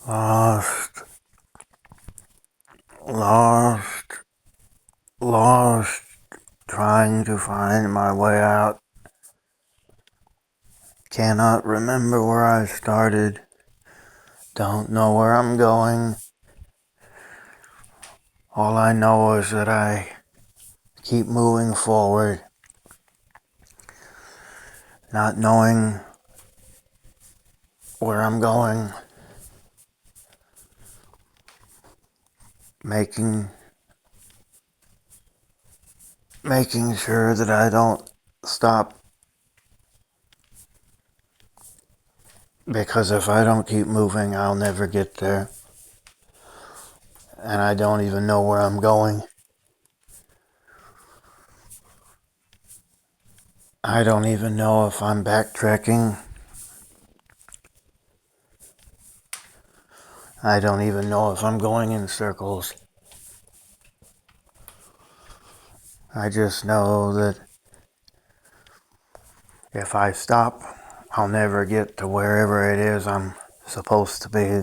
Lost, lost, lost, trying to find my way out. Cannot remember where I started. Don't know where I'm going. All I know is that I keep moving forward, not knowing where I'm going, making sure that I don't stop, because if I don't keep moving, I'll never get there. And I don't even know where I'm going. I don't even know if I'm backtracking. I don't even know if I'm going in circles. I just know that if I stop, I'll never get to wherever it is I'm supposed to be.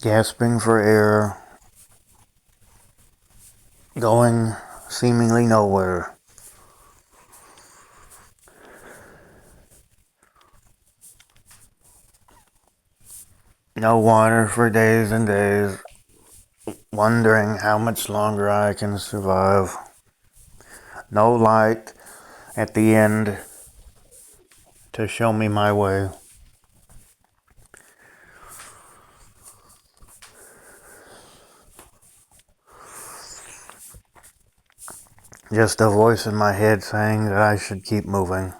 Gasping for air, going seemingly nowhere. No water for days and days, wondering how much longer I can survive. No light at the end to show me my way. Just a voice in my head saying that I should keep moving.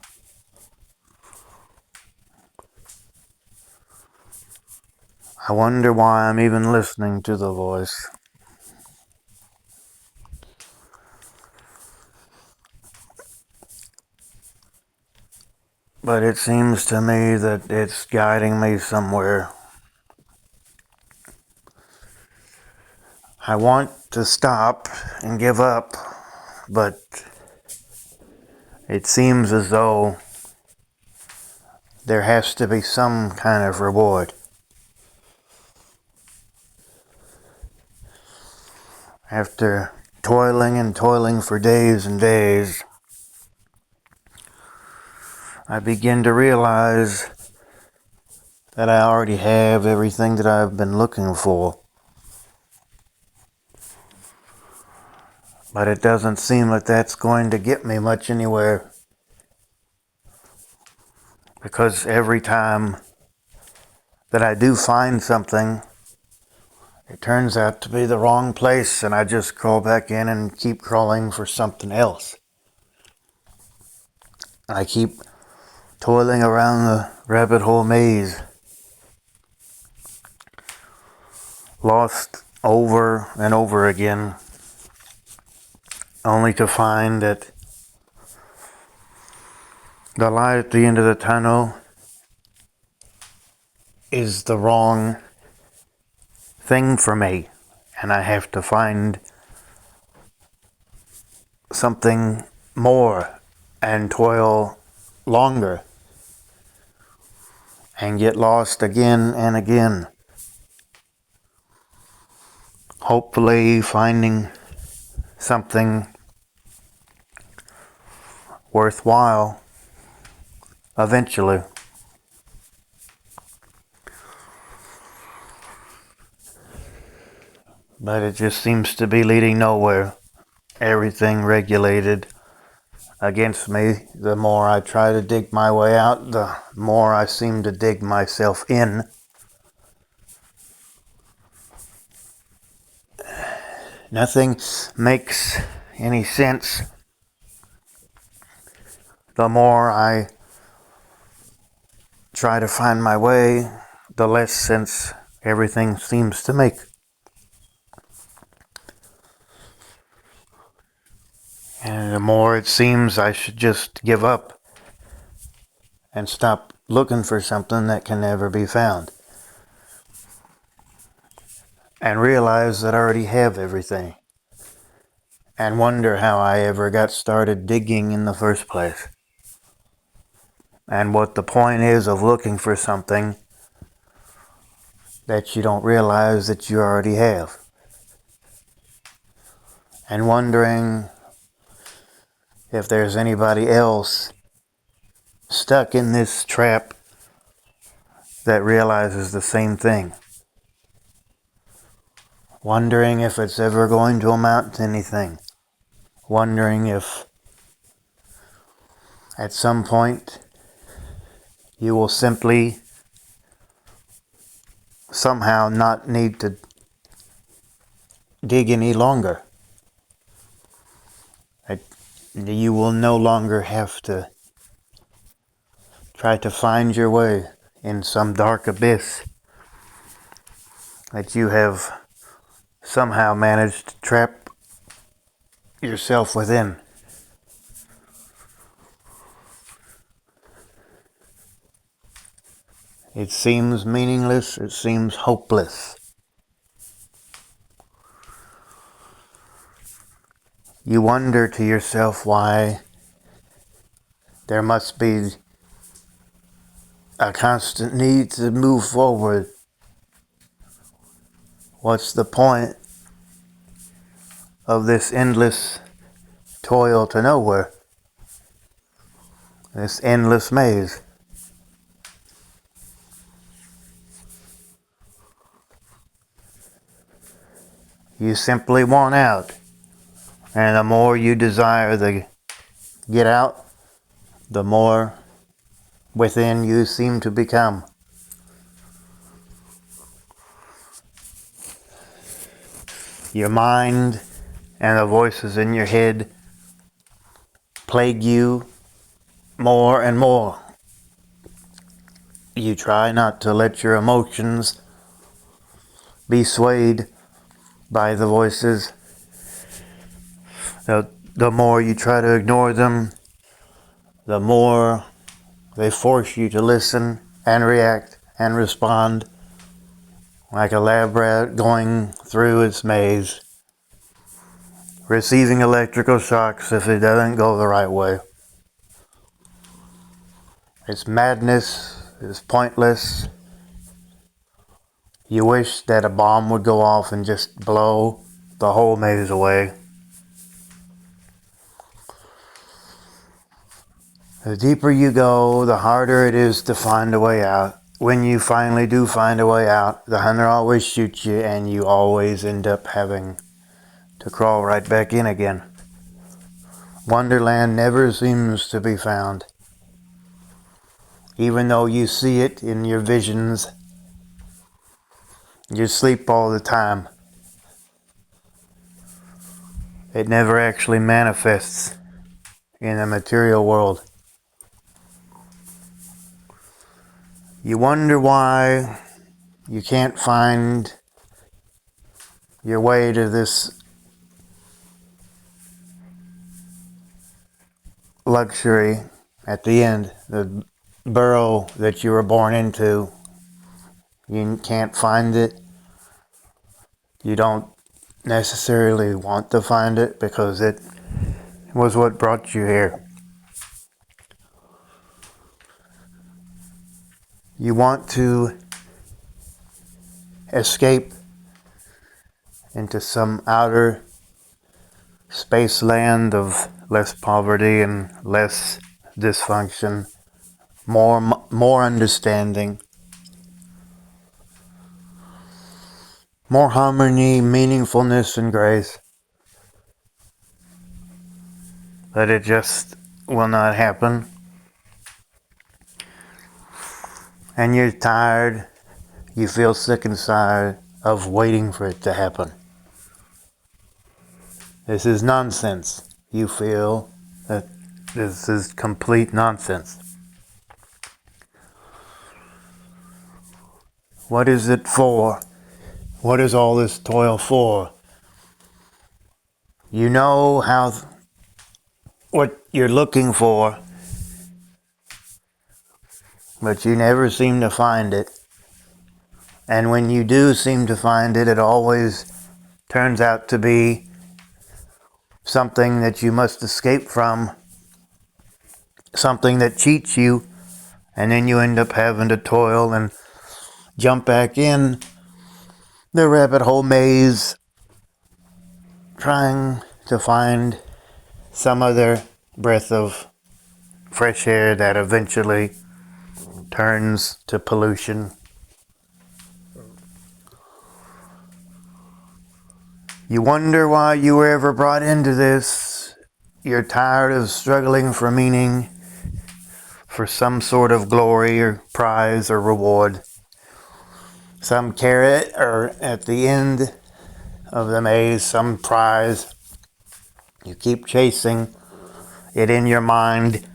I wonder why I'm even listening to the voice. But it seems to me that it's guiding me somewhere. I want to stop and give up, but it seems as though there has to be some kind of reward. After toiling and toiling for days and days, I begin to realize that I already have everything that I've been looking for. But it doesn't seem like that's going to get me much anywhere. Because every time that I do find something, it turns out to be the wrong place, and I just crawl back in and keep crawling for something else. I keep toiling around the rabbit hole maze, lost over and over again, only to find that the light at the end of the tunnel is the wrong thing for me, and I have to find something more and toil longer and get lost again and again, hopefully finding something worthwhile eventually. But it just seems to be leading nowhere. Everything regulated against me. The more I try to dig my way out, the more I seem to dig myself in. Nothing makes any sense. The more I try to find my way, the less sense everything seems to make. And the more it seems I should just give up and stop looking for something that can never be found. And realize that I already have everything. And wonder how I ever got started digging in the first place. and what the point is of looking for something that you don't realize that you already have. And wondering if there's anybody else stuck in this trap that realizes the same thing. Wondering if it's ever going to amount to anything. Wondering if at some point you will simply somehow not need to dig any longer. You will no longer have to try to find your way in some dark abyss that you have somehow managed to trap yourself within. It seems meaningless, it seems hopeless. You wonder to yourself why there must be a constant need to move forward. What's the point of this endless toil to nowhere? This endless maze. You simply want out. And the more you desire to get out, the more within you seem to become. Your mind and the voices in your head plague you more and more. You try not to let your emotions be swayed by the voices. The more you try to ignore them, the more they force you to listen and react and respond like a lab rat going through its maze, receiving electrical shocks if it doesn't go the right way. It's madness, it's pointless. You wish that a bomb would go off and just blow the whole maze away. The deeper you go, the harder it is to find a way out. When you finally do find a way out, the hunter always shoots you and you always end up having to crawl right back in again. Wonderland never seems to be found. Even though you see it in your visions, you sleep all the time. It never actually manifests in the material world. You wonder why you can't find your way to this luxury at the end, the burrow that you were born into. You can't find it. You don't necessarily want to find it because it was what brought you here. You want to escape into some outer space land of less poverty and less dysfunction, more understanding, more harmony, meaningfulness, and grace. But it just will not happen. And you're tired, you feel sick inside of waiting for it to happen. This is nonsense. You feel that this is complete nonsense. What is it for? What is all this toil for? You know what you're looking for, but you never seem to find it. And when you do seem to find it, it always turns out to be something that you must escape from, something that cheats you And then you end up having to toil and jump back in the rabbit hole maze, trying to find some other breath of fresh air that eventually turns to pollution. You wonder why you were ever brought into this. You're tired of struggling for meaning, for some sort of glory or prize or reward. Some carrot, or at the end of the maze, some prize. You keep chasing it in your mind,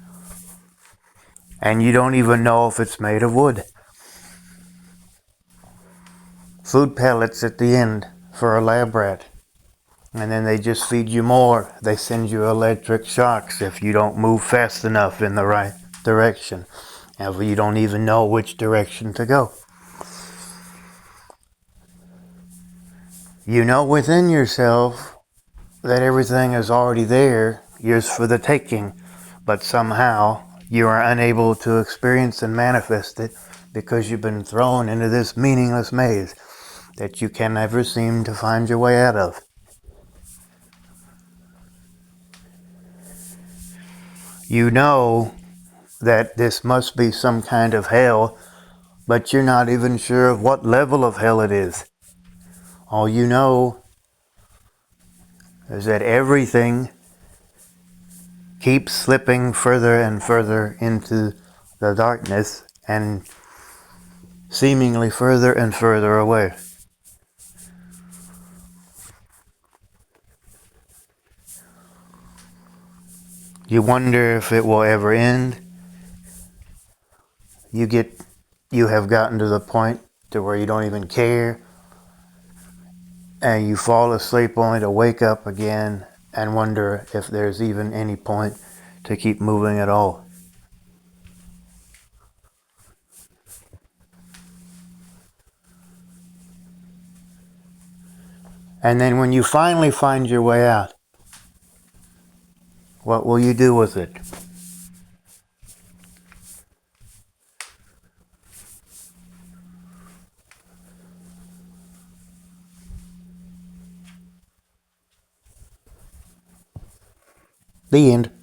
and you don't even know if it's made of wood. Food pellets at the end for a lab rat. And then they just feed you more. They send you electric shocks if you don't move fast enough in the right direction. And you don't even know which direction to go. You know within yourself that everything is already there, yours for the taking, but somehow you are unable to experience and manifest it because you've been thrown into this meaningless maze that you can never seem to find your way out of. You know that this must be some kind of hell, but you're not even sure of what level of hell it is. All you know is that everything keeps slipping further and further into the darkness and seemingly further and further away. You wonder if it will ever end. You have gotten to the point to where you don't even care, and you fall asleep only to wake up again and wonder if there's even any point to keep moving at all. And then when you finally find your way out, what will you do with it? The end.